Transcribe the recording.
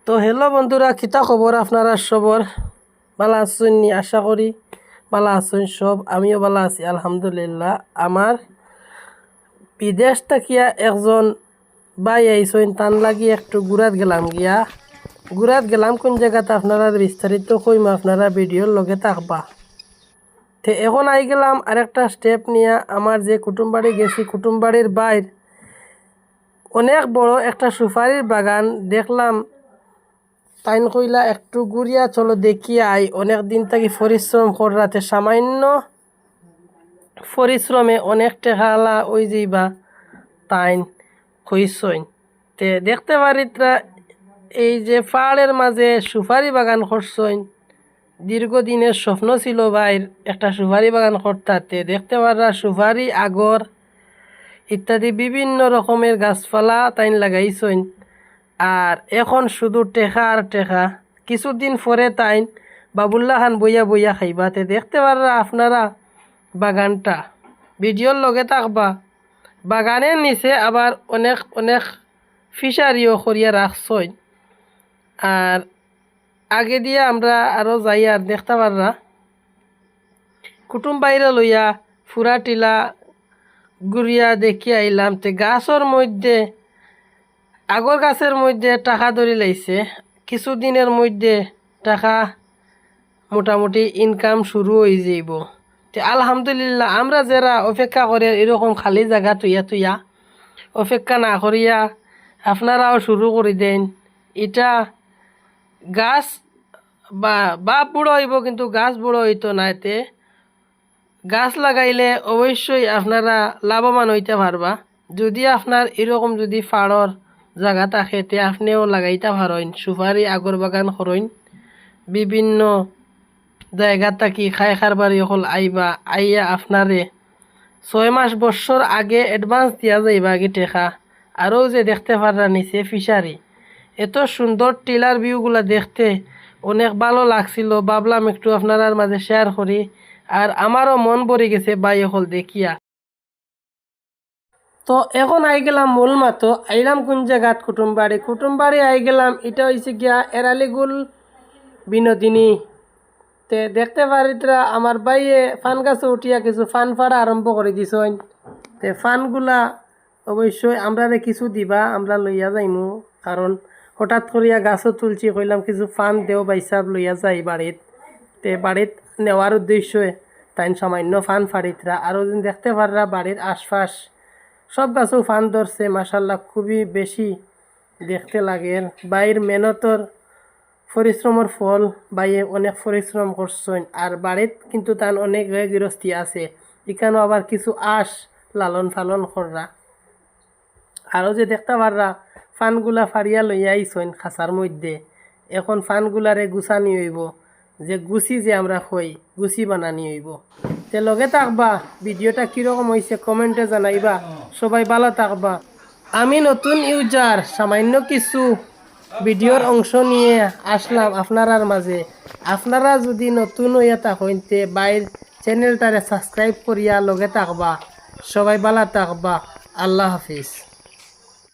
তো হ্যালো বন্ধুরা, কিতা খবর আপনারা সবর? ভালো আছেন নি? আশা করি ভালো আছেন সব। আমিও ভালো আছি আলহামদুলিল্লাহ। আমার বিদেশ থাকিয়া একজন ভাই আইসইন, তান লাগি একটু ঘুরাত গেলাম কোন জায়গাতে আপনারা বিস্তারিত কইম, আপনারা ভিডিওর লগে থাকবা। তো এখন আই গেলাম আরেকটা স্টেপ নিয়ে। আমার যে কুটুমবাড়ি গেছি, কুটুমবাড়ির বাইর অনেক বড় একটা সুপারির বাগান দেখলাম। তাইন কইলা একটু ঘুরিয়া চলো দেখি আই। অনেক দিন থেকে পরিশ্রম করাতে সামান্য পরিশ্রমে অনেক টেকালা ওই যাইবা তাইন কইসইন। তে দেখতে পারিত্রা এই যে পাহাড়ের মাঝে সুপারি বাগান করছইন। দীর্ঘদিনের স্বপ্ন ছিল ভাইর একটা সুপারি বাগান করতাতে। দেখতে পারা সুপারি, আগর ইত্যাদি বিভিন্ন রকমের গাছপালা তাইন লাগাইছইন। আর এখন শুধু টেকা আর টেকা। কিছুদিন পরে তাইন বাবুল্লা খান বইয়া বইয়া খাইবাতে। দেখতে পারা আপনারা বাগানটা, ভিডিওর লগে থাকবা। বাগানের নিচে আবার অনেক অনেক ফিশারিও করিয়া রাখছইন। আর আগে দিয়ে আমরা আরও যাই আর দেখতে পাররা কুটুম বাইরে লইয়া ফুরা টিলা ঘুরিয়া দেখি আইলাম। তে গাছের মধ্যে, আগর গাছের মধ্যে টাকা ধরে লাইছে। কিছুদিনের মধ্যে টাকা মোটামুটি ইনকাম শুরু হয়ে যাইব। তে আলহামদুলিল্লাহ, আমরা যারা অপেক্ষা করে এরকম খালি জায়গা তুইয়া অপেক্ষা না করিয়া আপনারাও শুরু করে দেন। এটা গাছ বাপ বুড়ো হইব, কিন্তু গাছ বুড়ো হইতো না। এতে গাছ লাগাইলে অবশ্যই আপনারা লাভবান হইতে পারবা। যদি আপনার এরকম যদি ফাড়র জায়গা থাকে, তে আপনিও লাগাইতে পারেন। সুপারি, আগর বাগান করেন। বিভিন্ন জায়গা থাকি খাই খারবারি হল আইবা, আইয়া আপনারে 6 মাস বছর আগে অ্যাডভান্স দিয়া যাইবা আগে টেকা। আরও যে দেখতে পারা নিচে ফিশারি, এত সুন্দর টিলার ভিউগুলা দেখতে অনেক ভালো লাগছিল। ভাবলাম একটু আপনার মাঝে শেয়ার করি। আর আমারও মন ভরে গেছে বাই হল দেখিয়া। তো এখন আই গেলাম মূল মাতো। আইলাম কোন জায়গাত? কুটুমবাড়ি আই গেলাম। এটা হয়েছে গিয়া এরালিগুল বিনোদিনী। তে দেখতে পারিতরা আমার বাইয়ে ফান গাছে উঠিয়া কিছু ফান ফাড়া আরম্ভ করে দিছইন। তে ফানগুলা অবশ্যই আমরা কিছু দিবা, আমরা লইয়া যাইমু। কারণ হঠাৎ করিয়া গাছও তুলছি, কইলাম কিছু ফান দেও বাইসাব লইয়া যাই বাড়িত। তে বাড়িত নেওয়ার উদ্দেশ্যে তাইন সামান্য ফান ফাড়িতরা। আরও দিন দেখতে পাররা বাড়ির আশপাশ সব গাছও ফান ধরছে। মাশাল্লাহ, খুবই বেশি দেখতে লাগে। বাইর মেহনতর পরিশ্রমের ফল। বাইয়ে অনেক পরিশ্রম করছেন। আর বাড়িত কিন্তু তার অনেক গৃহস্থী আছে। এখানেও আবার কিছু আঁশ লালন পালন কররা। আরও যে দেখতে পাররা ফানগুলা ফাড়িয়া লইয়া আইসইন খাঁচার মধ্যে। এখন ফানগুলারে গুছানি হইব, যে গুছি যে আমরা হই গুছি বানানি হইব। তে লগে থাকবা। ভিডিওটা কীরকম হয়েছে কমেন্টে জানাইবা। সবাই ভালো থাকবা। আমি নতুন ইউজার, সামান্য কিছু ভিডিওর অংশ নিয়ে আসলাম আপনারার মাঝে। আপনারা যদি নতুন হইয়া থাকেন, তে বাইর চ্যানেলটারে সাবস্ক্রাইব করিয়া লগে থাকবা। সবাই ভালো থাকবা। আল্লাহ হাফিজ।